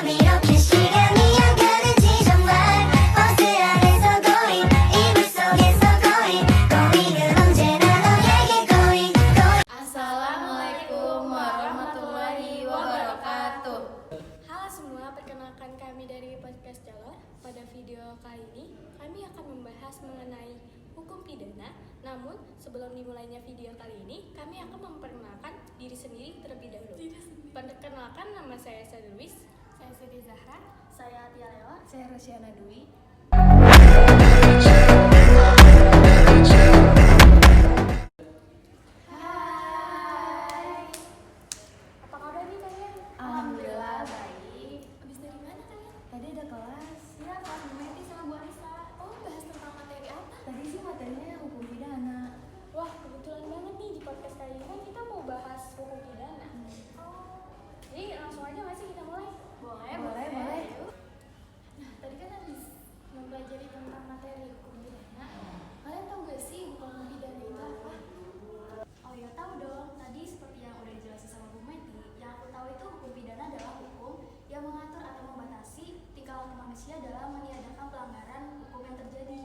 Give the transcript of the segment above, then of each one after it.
이렇게 시간이 안 가는지 정말 버스 안에서 going 이불 속에서 going 은 언제나 너에게 going Assalamualaikum warahmatullahi wabarakatuh. Halo semua, perkenalkan kami dari podcast Jalor. Pada video kali ini, kami akan membahas mengenai hukum pidana. Namun, sebelum dimulainya video kali ini, kami akan memperkenalkan diri sendiri terlebih dahulu. Perkenalkan, nama saya Sadurwis. Saya Siti Zahra, saya Tia Lela, Saya Rosyana Dwi. Hai. Apa kabar nih kalian? Alhamdulillah baik. Habis dari mana kalian? Tadi ada kelas. ya kelas Meti sama Bu Arisa. Oh, bahas tentang materi apa? Tadi sih materinya hukum pidana. Wah, kebetulan banget nih di podcast kali ini kan kita mau bahas hukum pidana. Jadi langsung aja nggak sih kita mulai? Boleh. Nah, tadi kan habis mempelajari tentang materi hukum pidana. Kalian tahu gak sih hukum pidana itu apa? Oh ya tahu dong. Tadi seperti yang udah dijelasin sama Bu Meti, yang aku tahu itu hukum pidana adalah hukum yang mengatur atau membatasi tingkah laku manusia dalam meniadakan pelanggaran hukum yang terjadi.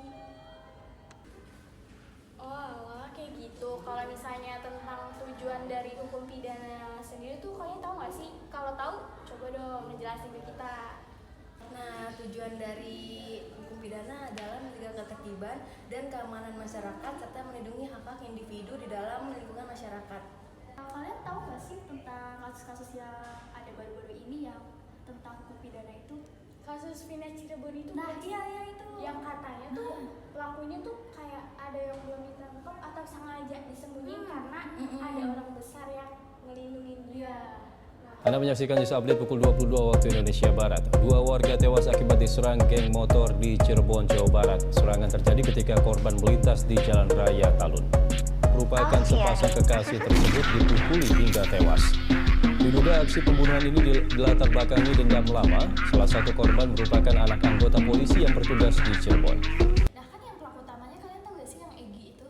Oh alah, kayak gitu. Kalau misalnya tentang tujuan dari hukum pidana sendiri tuh kalian tahu nggak sih? Kalau tahu, coba dong ngejelasin ke kita. Nah, tujuan dari hukum pidana adalah menjaga ketertiban dan keamanan masyarakat serta melindungi hak-hak individu di dalam lingkungan masyarakat. Kalian tahu nggak sih tentang kasus-kasus yang ada baru-baru ini yang tentang hukum pidana itu? Kasus Vina Cirebon itu Nah, berarti iya itu. yang katanya tuh pelakunya tuh kayak ada yang belum ditangkap atau sengaja disembunyiin karena ada orang besar yang ngelindungin dia. Anda menyaksikan news update pukul 22 waktu Indonesia Barat. Dua warga tewas akibat diserang geng motor di Cirebon, Jawa Barat. Serangan terjadi ketika korban melintas di Jalan Raya Talun. Merupakan sepasang kekasih tersebut dipukuli hingga tewas. Diduga aksi pembunuhan ini dilatar belakangi dendam lama. Salah satu korban merupakan anak anggota polisi yang bertugas di Cirebon. Nah kan yang pelaku utamanya kalian tahu gak sih yang Egy itu?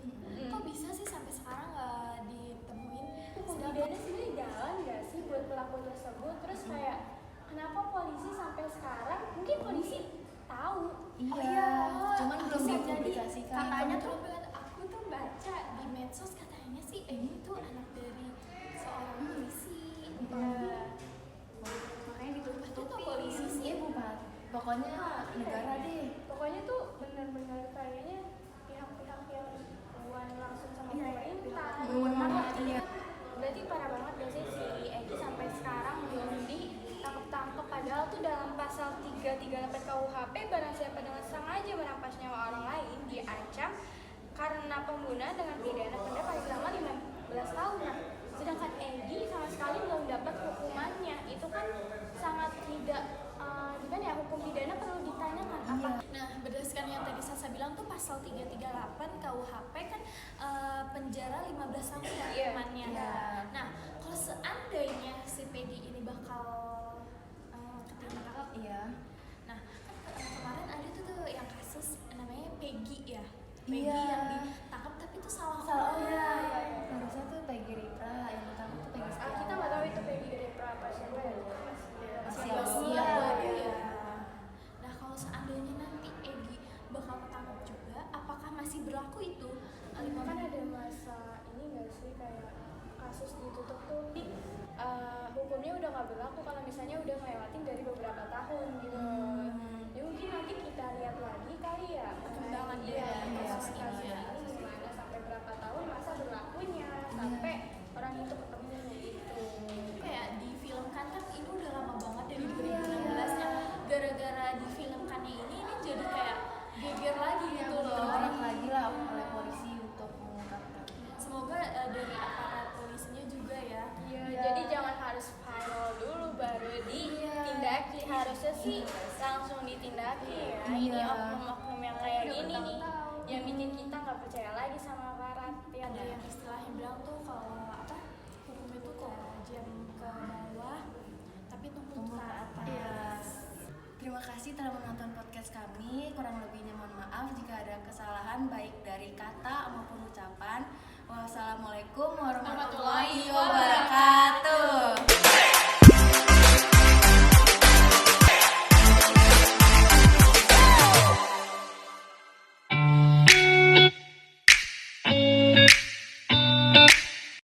Kok bisa sih sampai sekarang nggak ditemuin? Hukum pidana sendiri jalan nggak sih buat pelaku tersebut? Terus kayak kenapa polisi sampai sekarang? Mungkin polisi tahu. Iya, cuman belum bisa jadi. dipublikasikan. Katanya tuh aku tuh baca di medsos katanya sih Egy tuh anak dari seorang polisi. Makanya ditutup-tutupi. polisi sih, bukan. Pokoknya negara deh. Pokoknya tuh benar-benar kayaknya pihak-pihak yang hubungan langsung sama Iya, pemerintah. Iya. Berarti parah banget gak sih si Egy sampai sekarang belum ditangkap-tangkap, padahal tuh dalam pasal 338 KUHP barang siapa dengan sengaja merampas nyawa orang lain diancam karena pembunuhan dengan pidana penjara paling lama 15 tahun. Nah, sedangkan Egy sama sekali belum dapat hukumannya. Itu kan sangat tidak gimana ya, hukum pidana perlu ditanyakan apa. Nah, berdasarkan yang tadi Sasa bilang tuh pasal 338 KUHP kan penjara 15 tahun ya Iya. hukumannya. Iya. Nah, kalau seandainya si Peggy ini bakal ketangkap, Iya. nah kan kemarin ada tuh yang kasus namanya Peggy ya. Peggy Iya. yang ditangkap tapi itu salah Oh orang. iya. Harusnya tuh Peggy Ripra, yang pertama tuh Peggy Setiawan. Kita nggak tahu itu Peggy Ripra apa siapa ya. Masih Iya, abu. iya, Iya. iya. Nah, kalau seandainya nanti Egy bakal ketangkap juga, apakah masih berlaku itu? Kan ada masa ini nggak sih kayak kasus ditutup tuh hukumnya udah nggak berlaku kalau misalnya udah ngelewatin dari beberapa tahun gitu. Ya mungkin nanti kita lihat lagi kali ya Perkembangan dia dari kasus kasus ini, ya. ini gimana sampai berapa tahun masa berlakunya sampai orang itu ketemu gitu. Kayak difilmkan kan ini udah lama banget dari 2016 nya. Gara-gara difilmkannya ini jadi kayak geger lagi gitu loh. Tergerak lagi lah oleh polisi untuk mengungkapkan. Semoga dari aparat polisinya juga ya. Iya, jadi jangan harus viral dulu baru ditindaki. Harusnya sih langsung ditindaki ya. Ini Iya. oknum-oknum yang kayak Udah gini nih bertahun-tahun. yang bikin kita nggak percaya lagi sama aparat. Ya Ada nggak? yang istilahnya bilang tuh kalau apa hukum itu kok jam ke bawah tapi tumpul ke atas. Iya. Terima kasih telah menonton podcast kami. Kurang lebihnya mohon maaf jika ada kesalahan baik dari kata maupun ucapan. Wassalamualaikum warahmatullahi wabarakatuh.